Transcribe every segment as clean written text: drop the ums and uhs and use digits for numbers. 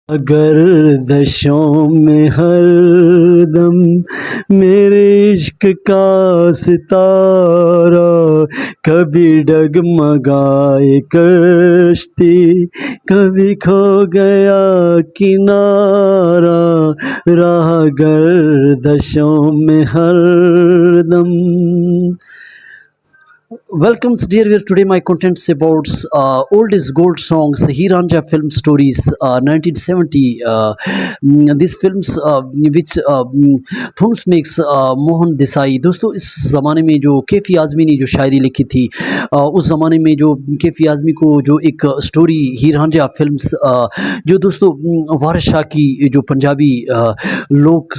अगर दशों में हरदम मेरे इश्क का सितारा कभी डगमगाए कश्ती, कभी खो गया किनारा, राह गर्दशों में हरदम। Welcome, dear viewers. Today my contents about old is gold songs, Hiranja film stories, 1970. These films which Thuns makes Mohan Desai. दोस्तों इस ज़माने में जो कैफ़ी आज़मी ने जो शायरी लिखी थी, उस ज़माने में जो कैफ़ी आज़मी को जो एक स्टोरी हीर रांझा फिल्म्स, जो दोस्तों वारिस शाह की जो पंजाबी लोक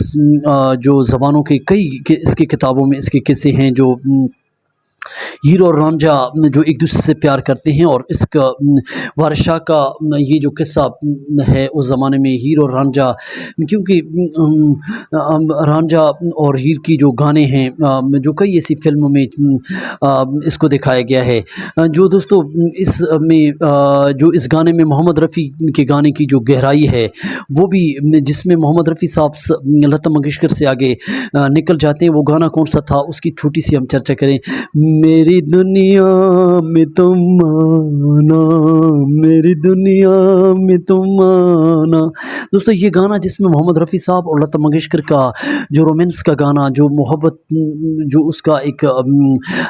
जो ज़बानों के कई इसकी किताबों में इसके किस्से हैं, जो हीरो और रांझा जो एक दूसरे से प्यार करते हैं। और इसका वारिस शाह का ये जो किस्सा है उस ज़माने में हीर और रांझा, क्योंकि रांझा और हीर की जो गाने हैं, जो कई ऐसी फिल्मों में इसको दिखाया गया है। जो दोस्तों इसमें जो इस गाने में मोहम्मद रफ़ी के गाने की जो गहराई है वो भी, जिसमें मोहम्मद रफ़ी साहब लता मंगेशकर से आगे निकल जाते हैं, वो गाना कौन सा था उसकी छोटी सी हम चर्चा करें। मेरी दुनिया में तुम आना, मेरी दुनिया में तुम आना। दोस्तों ये गाना जिसमें मोहम्मद रफ़ी साहब और लता मंगेशकर का जो रोमांस का गाना, जो मोहब्बत, जो उसका एक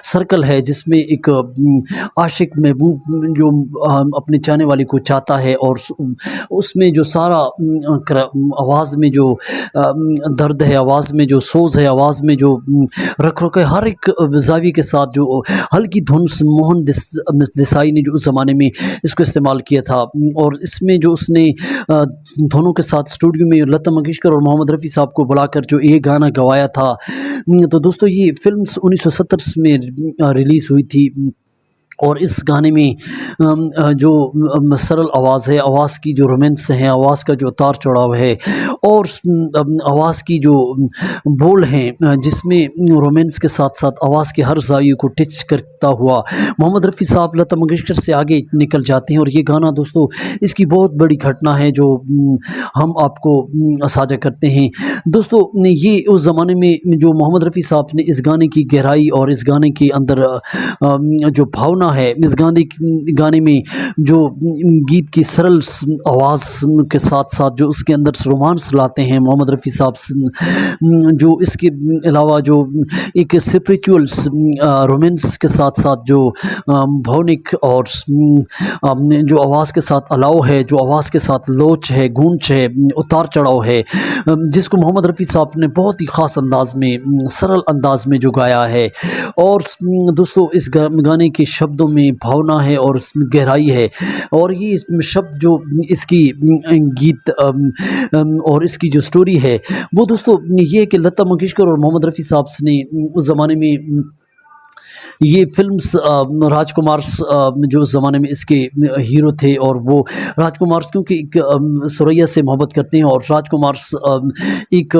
सर्कल है जिसमें एक आशिक महबूब जो अपने चाहने वाली को चाहता है, और उसमें जो सारा आवाज़ में जो दर्द है, आवाज़ में जो सोज है, आवाज़ में जो रख रख है, हर एक जावी के साथ जो हल्की धुन मोहन देसाई ने जो उस ज़माने में इसको इस्तेमाल किया था। और इसमें जो उसने धुनों के साथ स्टूडियो में लता मंगेशकर और मोहम्मद रफ़ी साहब को बुलाकर जो ये गाना गवाया था, तो दोस्तों ये फिल्म 1970 में रिलीज़ हुई थी। और इस गाने में जो सरल आवाज़ है, आवाज़ की जो रोमांस है, आवाज़ का जो उतार चढ़ाव है, और आवाज़ की जो बोल हैं जिसमें रोमांस के साथ साथ आवाज़ के हर ज़ाविये को टच करता हुआ मोहम्मद रफ़ी साहब लता मंगेशकर से आगे निकल जाते हैं। और ये गाना दोस्तों इसकी बहुत बड़ी घटना है जो हम आपको साझा करते हैं। दोस्तों ये उस ज़माने में जो मोहम्मद रफ़ी साहब ने इस गाने की गहराई और इस गाने के अंदर जो भावना है, इस गाने में जो गीत की सरल आवाज़ के साथ साथ जो उसके अंदर रोमांस लाते हैं मोहम्मद रफ़ी साहब, जो इसके अलावा जो एक स्पिरिचुअल रोमांस के साथ साथ जो भावनिक और जो आवाज़ के साथ अलाव है, जो आवाज़ के साथ लोच है, गूंज है, उतार चढ़ाव है, जिसको मोहम्मद रफ़ी साहब ने बहुत ही ख़ास अंदाज में, सरल अंदाज में जो गाया है। और दोस्तों इस गाने के शब्दों में भावना है और इसमें गहराई है, और ये शब्द जो इसकी गीत और इसकी जो स्टोरी है वो दोस्तों ये है कि लता मंगेशकर और मोहम्मद रफ़ी साहब ने उस ज़माने में ये फिल्म्स राजकुमार जो उस ज़माने में इसके हीरो थे, और वो राजकुमार क्योंकि एक सुरैया से मोहब्बत करते हैं, और राजकुमार एक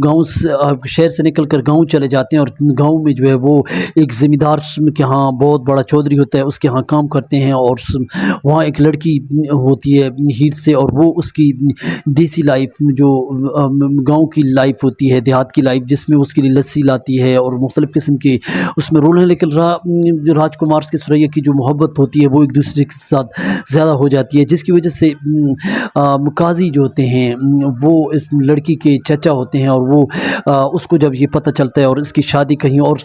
गांव से शहर से निकलकर गांव चले जाते हैं, और गांव में जो है वो एक ज़मींदार के यहाँ बहुत बड़ा चौधरी होता है, उसके यहाँ काम करते हैं। और वहाँ एक लड़की होती है हीर से, और वो उसकी देसी लाइफ जो गाँव की लाइफ होती है, देहात की लाइफ, जिसमें उसके लिए लस्सी लाती है और मुख्तलिफ़ किस्म के उसमें रोल है। लेकिन जो राजकुमार की सुरैया की जो मोहब्बत होती है वो एक दूसरे के साथ ज़्यादा हो जाती है, जिसकी वजह से काजी जो होते हैं वो इस लड़की के चचा होते हैं, और वो उसको जब ये पता चलता है और इसकी शादी कहीं और,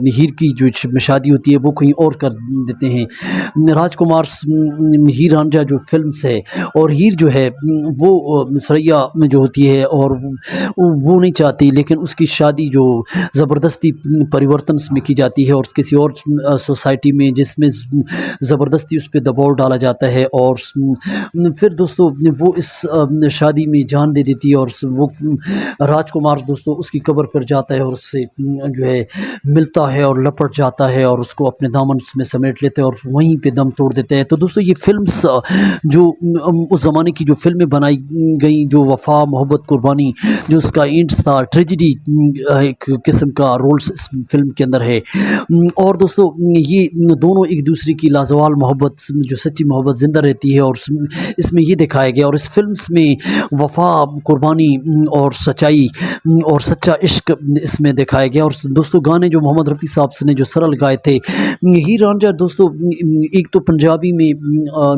हीर की जो शादी होती है वो कहीं और कर देते हैं। राजकुमार हीर रांझा जो फिल्म्स है, और हीर जो है वो सुरैया में जो होती है, और वो नहीं चाहती, लेकिन उसकी शादी जो ज़बरदस्ती परिवर्तन में की जाती है और किसी और सोसाइटी में, जिसमें ज़बरदस्ती उस पर दबाव डाला जाता है। और फिर दोस्तों वो इस शादी में जान दे देती है, और वो राजकुमार दोस्तों उसकी कब्र पर जाता है और उससे जो है मिलता है और लपट जाता है, और उसको अपने दामन में समेट लेते हैं और वहीं पे दम तोड़ देते हैं। तो दोस्तों ये फिल्म्स जो उस ज़माने की जो फिल्में बनाई गई, जो वफ़ा, मोहब्बत, कुर्बानी, जो उसका एंड था, ट्रेजिडी एक किस्म का रोल्स इस फिल्म के अंदर है, और दोस्तों ये दोनों एक दूसरे की लाजवाल मोहब्बत जो सच्ची मोहब्बत ज़िंदा रहती है और इसमें ये दिखाया गया और इस फिल्म्स में वफ़ा, कुर्बानी और सच्चाई और सच्चा इश्क इसमें दिखाया गया। और दोस्तों गाने जो मोहम्मद रफ़ी साहब ने जो सरल गाए थे, हीर रांझा दोस्तों एक तो पंजाबी में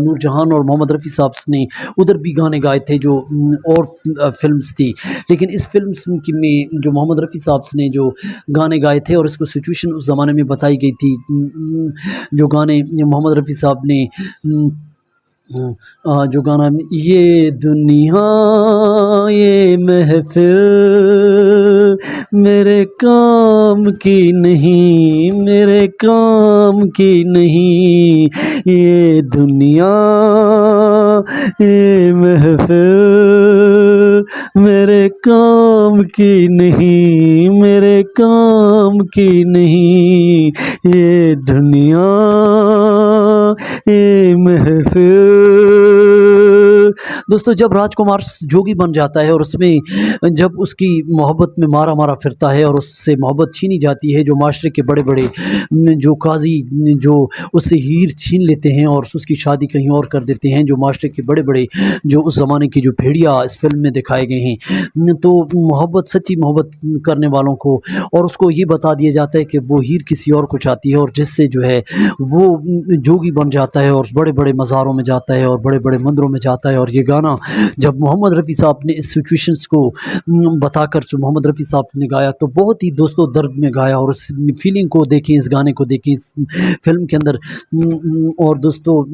नूरजहान और मोहम्मद रफ़ी साहब ने उधर भी गाने गाए थे जो और फ़िल्म्स थी। लेकिन इस फ़िल्म्स की में जो मोहम्मद रफ़ी साहब ने जो गाने गाए थे और इसको सिचुएशन उस ज़माने में बताई गई थी, जो गाने मोहम्मद रफ़ी साहब ने जो गाना ये दुनिया ये महफ़िल मेरे काम की नहीं, मेरे काम की नहीं, ये दुनिया ये महफ़िल मेरे काम की नहीं, मेरे काम की नहीं, ये दुनिया ये महफ़िल। दोस्तों जब राजकुमार जोगी बन जाता है और उसमें जब उसकी मोहब्बत में मारा मारा फिरता है और उससे मोहब्बत छीनी जाती है, जो माशरे के बड़े बड़े जो काजी जो उससे हीर छीन लेते हैं और उसकी शादी कहीं और कर देते हैं, जो माशरे के बड़े बड़े जो उस ज़माने की जो भेड़िया इस फिल्म में दिखाए गए हैं, तो मोहब्बत सच्ची मोहब्बत करने वालों को और उसको ये बता दिया जाता है कि वो हीर किसी और को चाहती है और जिससे जो है वो जोगी बन जाता है और बड़े बड़े मज़ारों में जाता है और बड़े बड़े मंदिरों में जाता है। और ये गाना जब मोहम्मद रफ़ी साहब ने इस सिचुएशंस को बताकर जो मोहम्मद रफ़ी साहब ने गाया तो बहुत ही दोस्तों दर्द में गाया और उस फीलिंग को देखें, इस गाने को देखें इस फिल्म के अंदर। और दोस्तों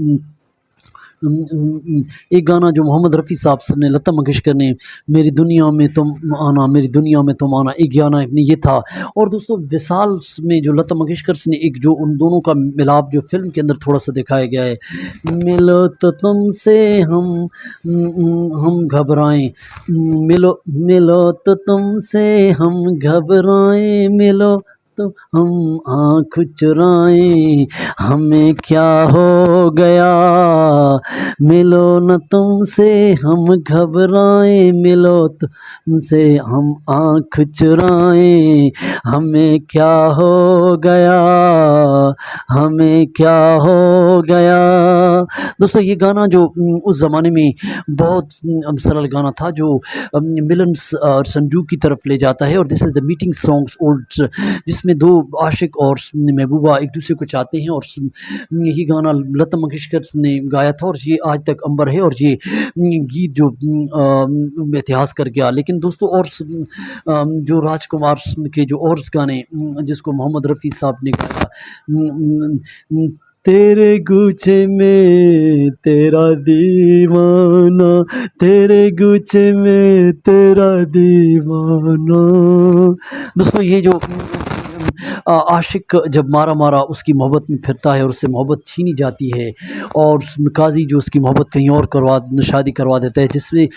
एक गाना जो मोहम्मद रफ़ी साहब ने लता मंगेशकर ने मेरी दुनिया में तुम आना, मेरी दुनिया में तुम आना, एक गाना ये था। और दोस्तों विशाल में जो लता मंगेशकर ने एक जो उन दोनों का मिलाप जो फिल्म के अंदर थोड़ा सा दिखाया गया है, मिलो तो तुमसे हम घबराएं, मिलो मिलो तो तुमसे हम घबराएं, मिलो तो हम आँख चुराएं, हमें क्या हो गया, मिलो न तुमसे हम घबराएं, मिलो तुमसे हम आँख चुराएं, हमें क्या हो गया, हमें क्या हो गया। दोस्तों ये गाना जो उस ज़माने में बहुत सरल गाना था जो मिलन और संजू की तरफ ले जाता है और this is the meeting songs old, जिसमें दो आशिक और महबूबा एक दूसरे को चाहते हैं और यही गाना लता मंगेशकर ने गाया था और ये आज तक अमर है और ये गीत जो इतिहास कर गया। लेकिन दोस्तों और जो राजकुमार के जो और गाने जिसको मोहम्मद रफ़ी साहब ने गाया, तेरे गुच्छे में तेरा दीवाना, तेरे गुच्छे में तेरा दीवाना। दोस्तों ये जो आशिक जब मारा मारा उसकी मोहब्बत में फिरता है और उससे मोहब्बत छीनी जाती है और काजी जो उसकी मोहब्बत कहीं और शादी करवा देता है, जिसमें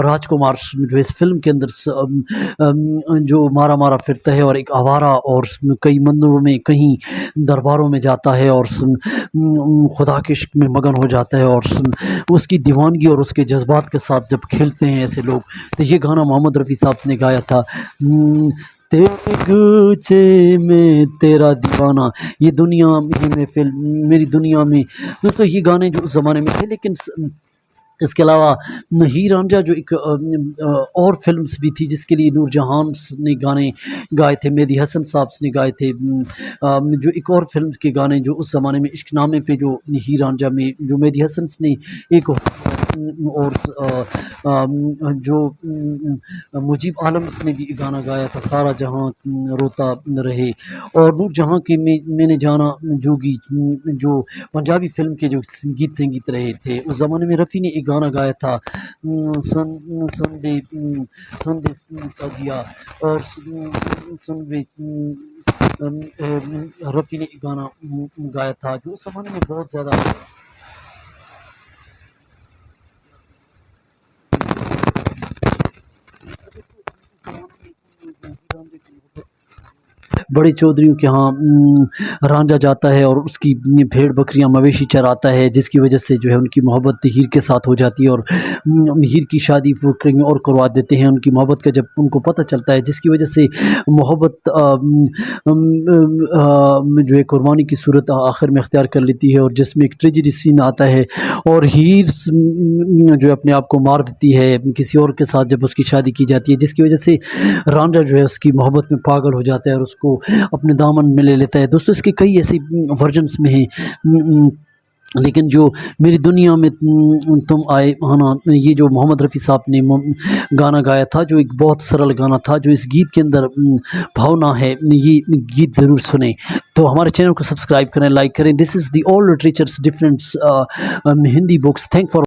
राजकुमार जो इस फिल्म के अंदर जो मारा मारा फिरता है और एक आवारा और कई मंदिरों में कहीं दरबारों में जाता है और खुदा के इश्क में मगन हो जाता है और उसकी दीवानगी और उसके जज्बात के साथ जब खेलते हैं ऐसे लोग, तो ये गाना मोहम्मद रफ़ी साहब ने गाया था, तेरे गुच्छे में तेरा दीवाना, ये दुनिया में फिल्म मेरी दुनिया में। दोस्तों ये गाने जो उस ज़माने में थे, लेकिन इसके अलावा हीर रांझा जो एक और फिल्म्स भी थी जिसके लिए नूरजहान ने गाने गाए थे, मेहदी हसन साहब ने गाए थे। जो एक और फिल्म के गाने जो उस ज़माने में इश्कनामे पे जो हीर रांझा में जो मेहदी हसन ने एक और जो मुजीब आलम ने भी गाना गाया था, सारा जहां रोता रहे। और नूरजहां के मैंने जाना जोगी जो पंजाबी फिल्म के जो गीत संगीत रहे थे, उस ज़माने में रफ़ी ने एक गाना गाया था, सुन दे साजिया, और सुन बे रफ़ी ने एक गाना गाया था जो उस ज़माने में बहुत ज़्यादा बड़े चौधरियों के यहाँ रांझा जाता है और उसकी भेड़ बकरियां मवेशी चराता है, जिसकी वजह से जो है उनकी मोहब्बत हीर के साथ हो जाती है और हीर की शादी वो कहीं और करवा देते हैं उनकी मोहब्बत का जब उनको पता चलता है, जिसकी वजह से मोहब्बत जो है कुर्बानी की सूरत आखिर में अख्तियार कर लेती है और जिसमें एक ट्रेजिडी सीन आता है और हीर जो है अपने आप को मार देती है किसी और के साथ जब उसकी शादी की जाती है, जिसकी वजह से रांझा जो है उसकी मोहब्बत में पागल हो जाता है और उसको अपने दामन में ले लेता है। दोस्तों इसके कई ऐसी वर्जन्स में हैं, लेकिन जो मेरी दुनिया में तुम आए आना, ये जो मोहम्मद रफ़ी साहब ने गाना गाया था, जो एक बहुत सरल गाना था, जो इस गीत के अंदर भावना है, ये गीत ज़रूर सुने। तो हमारे चैनल को सब्सक्राइब करें, लाइक करें। This is the all literatures difference Hindi books. Thank for